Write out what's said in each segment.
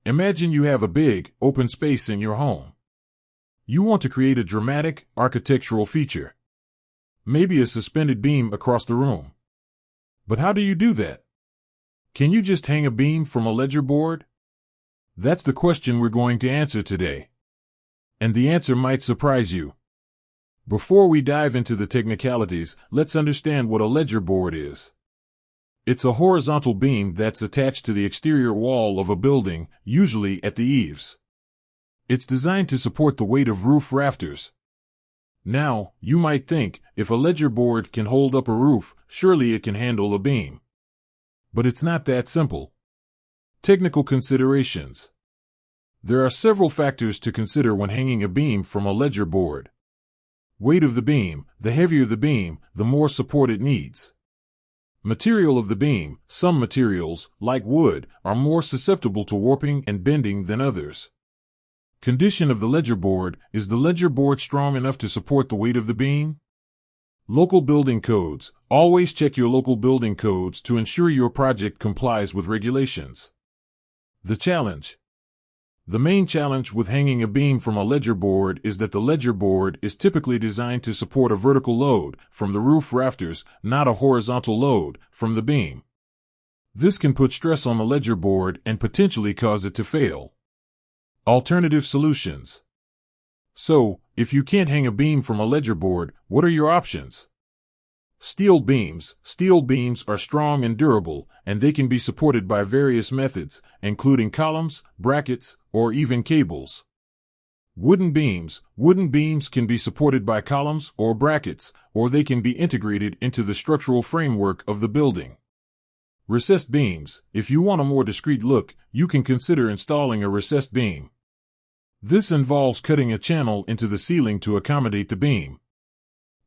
Imagine you have a big, open space in your home. You want to create a dramatic, architectural feature. Maybe a suspended beam across the room. But how do you do that? Can you just hang a beam from a ledger board? That's the question we're going to answer today. And the answer might surprise you. Before we dive into the technicalities, let's understand what a ledger board is. It's a horizontal beam that's attached to the exterior wall of a building, usually at the eaves. It's designed to support the weight of roof rafters. Now, you might think, if a ledger board can hold up a roof, surely it can handle a beam. But it's not that simple. Technical considerations. There are several factors to consider when hanging a beam from a ledger board. Weight of the beam. The heavier the beam, the more support it needs. Material of the beam. Some materials, like wood, are more susceptible to warping and bending than others. Condition of the ledger board. Is the ledger board strong enough to support the weight of the beam? Local building codes. Always check your local building codes to ensure your project complies with regulations. The challenge. The main challenge with hanging a beam from a ledger board is that the ledger board is typically designed to support a vertical load from the roof rafters, not a horizontal load from the beam. This can put stress on the ledger board and potentially cause it to fail. Alternative solutions. So, if you can't hang a beam from a ledger board, what are your options? Steel beams. Steel beams are strong and durable, and they can be supported by various methods, including columns, brackets, or even cables. Wooden beams. Wooden beams can be supported by columns or brackets, or they can be integrated into the structural framework of the building. Recessed beams. If you want a more discreet look, you can consider installing a recessed beam. This involves cutting a channel into the ceiling to accommodate the beam.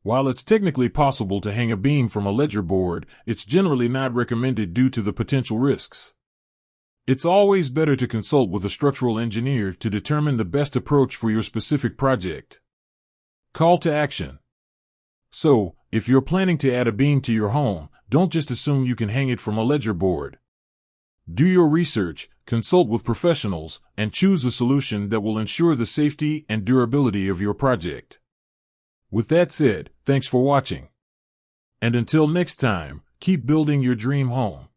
While it's technically possible to hang a beam from a ledger board, it's generally not recommended due to the potential risks. It's always better to consult with a structural engineer to determine the best approach for your specific project. Call to action. So, if you're planning to add a beam to your home, don't just assume you can hang it from a ledger board. Do your research, consult with professionals, and choose a solution that will ensure the safety and durability of your project. With that said, thanks for watching. And until next time, keep building your dream home.